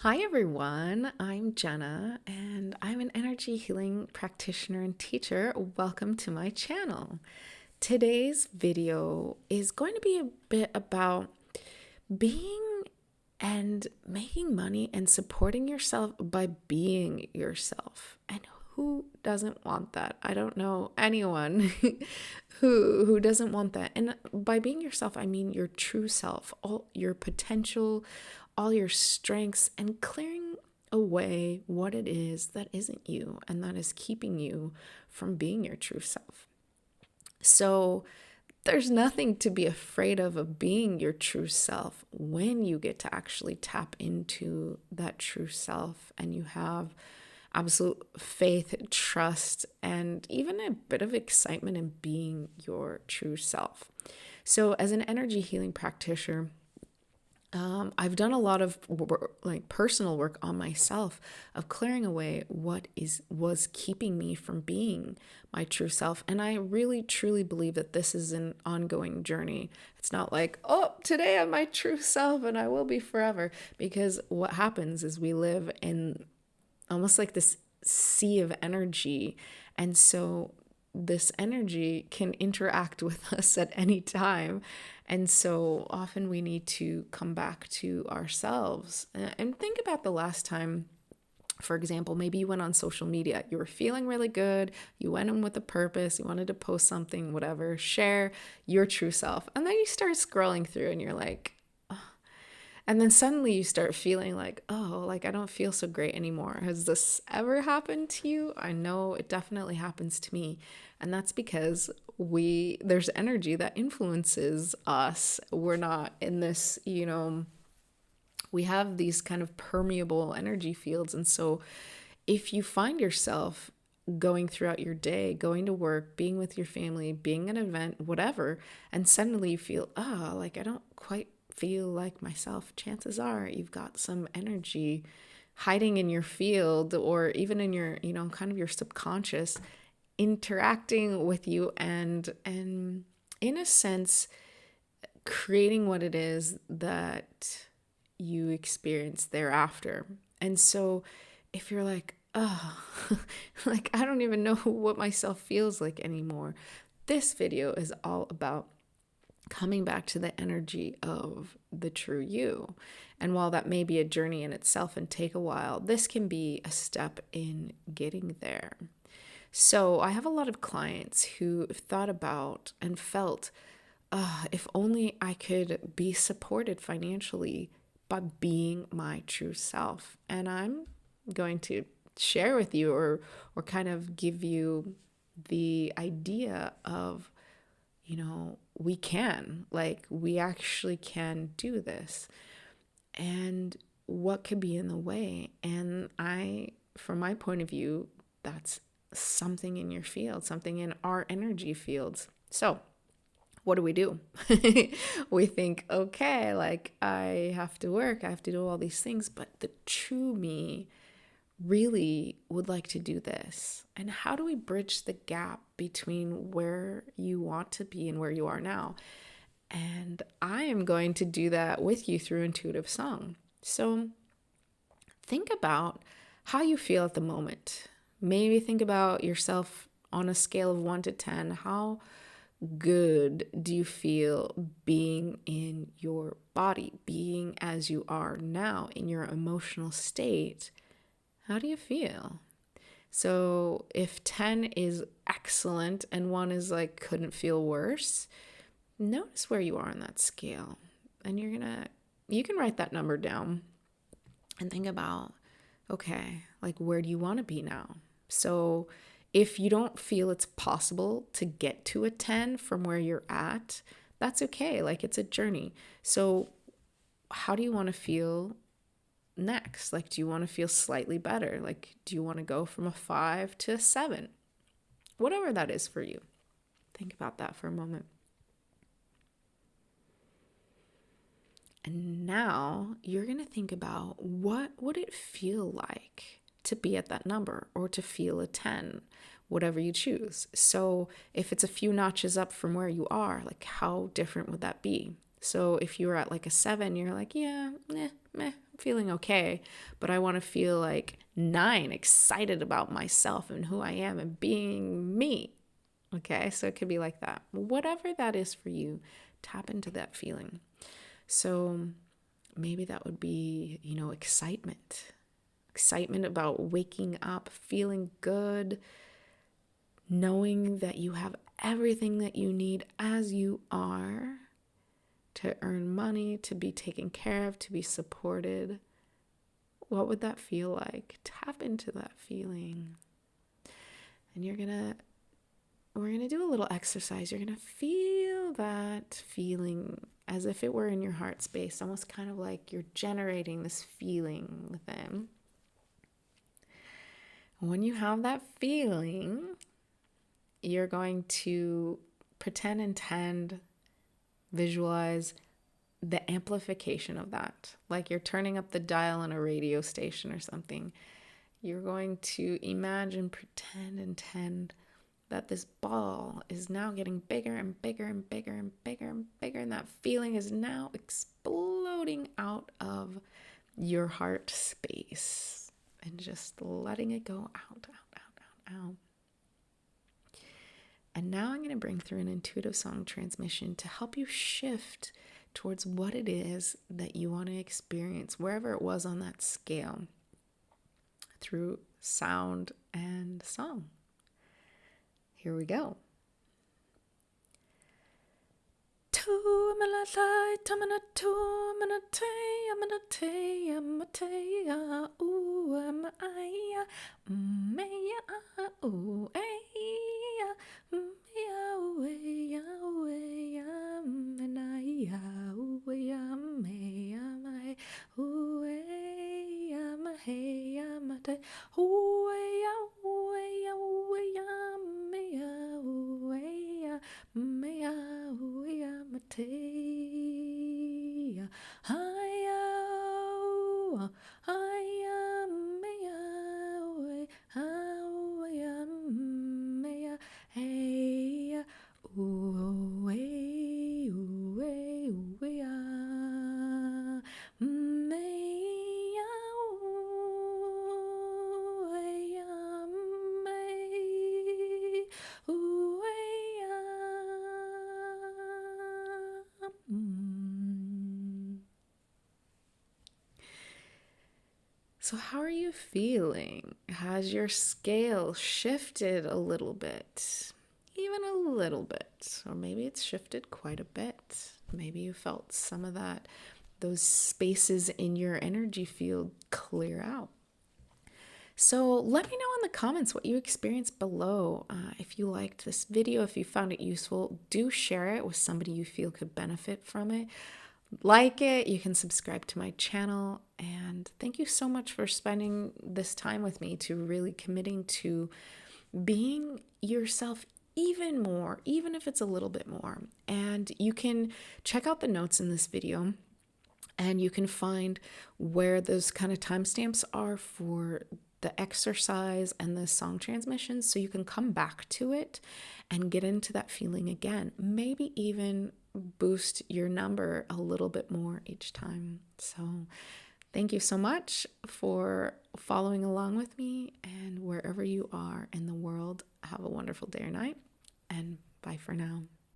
Hi, everyone. I'm Jenna, and I'm an energy healing practitioner and teacher. Welcome to my channel. Today's video is going to be a bit about being and making money and supporting yourself by being yourself. And who doesn't want that? I don't know anyone who doesn't want that. And by being yourself, I mean your true self, all your potential, all your strengths, and clearing away what it is that isn't you and that is keeping you from being your true self. So there's nothing to be afraid of being your true self when you get to actually tap into that true self and you have absolute faith, trust, and even a bit of excitement in being your true self. So, as an energy healing practitioner, I've done a lot of personal work on myself of clearing away what was keeping me from being my true self. And I really truly believe that this is an ongoing journey. It's not like, oh, today I'm my true self and I will be forever. Because what happens is we live in almost like this sea of energy. And so this energy can interact with us at any time. And so often we need to come back to ourselves and think about the last time. For example, maybe you went on social media, you were feeling really good, you went in with a purpose, you wanted to post something, whatever, share your true self. And then you start scrolling through and you're like, and then suddenly you start feeling like, oh, like I don't feel so great anymore. Has this ever happened to you? I know it definitely happens to me. And that's because there's energy that influences us. We're not in this, we have these kind of permeable energy fields. And so if you find yourself going throughout your day, going to work, being with your family, being at an event, whatever, and suddenly you feel, like I don't quite feel like myself, chances are you've got some energy hiding in your field or even in your, kind of your subconscious interacting with you and in a sense creating what it is that you experience thereafter. And so if you're like, oh, like I don't even know what myself feels like anymore, this video is all about coming back to the energy of the true you. And while that may be a journey in itself and take a while, this can be a step in getting there. So I have a lot of clients who thought about and felt, if only I could be supported financially by being my true self. And I'm going to share with you or kind of give you the idea of, we actually can do this. And what could be in the way? And from my point of view, that's something in your field, something in our energy fields. So, what do? We think, okay, like I have to work, I have to do all these things, but the true me really would like to do this. And how do we bridge the gap between where you want to be and where you are now? And I am going to do that with you through intuitive song. So think about how you feel at the moment. Maybe think about yourself on a scale of 1 to 10. How good do you feel being in your body, being as you are now in your emotional state? How do you feel? So if 10 is excellent and 1 is like couldn't feel worse, notice where you are on that scale. And you can write that number down and think about, okay, like where do you want to be now? So if you don't feel it's possible to get to a 10 from where you're at, that's okay. Like it's a journey. So how do you want to feel next? Like, do you want to feel slightly better? Like, do you want to go from a 5 to a 7? Whatever that is for you. Think about that for a moment. And now you're going to think about what would it feel like to be at that number or to feel a 10, whatever you choose. So if it's a few notches up from where you are, like how different would that be? So if you were at like a 7, you're like, yeah, I'm feeling okay. But I want to feel like 9, excited about myself and who I am and being me. Okay, so it could be like that. Whatever that is for you, tap into that feeling. So maybe that would be, excitement. Excitement about waking up, feeling good, knowing that you have everything that you need as you are to earn money, to be taken care of, to be supported. What would that feel like? Tap into that feeling. And we're going to do a little exercise. You're going to feel that feeling as if it were in your heart space, almost kind of like you're generating this feeling within. When you have that feeling, you're going to intend, visualize the amplification of that. Like you're turning up the dial on a radio station or something. You're going to imagine, pretend, intend that this ball is now getting bigger and bigger and bigger and bigger and bigger, and that feeling is now exploding out of your heart space and just letting it go out, out, out, out, out. And now I'm going to bring through an intuitive song transmission to help you shift towards what it is that you want to experience, wherever it was on that scale, through sound and song. Here we go. So how are you feeling? Has your scale shifted a little bit? Even a little bit. Or maybe it's shifted quite a bit. Maybe you felt some of those spaces in your energy field clear out. So let me know in the comments what you experienced below. If you liked this video, if you found it useful, do share it with somebody you feel could benefit from it. Like it, you can subscribe to my channel, and thank you so much for spending this time with me, to really committing to being yourself even more, even if it's a little bit more. And you can check out the notes in this video, and you can find where those kind of timestamps are for the exercise and the song transmissions, so you can come back to it and get into that feeling again. Maybe even boost your number a little bit more each time. So thank you so much for following along with me, and wherever you are in the world, have a wonderful day or night, and bye for now.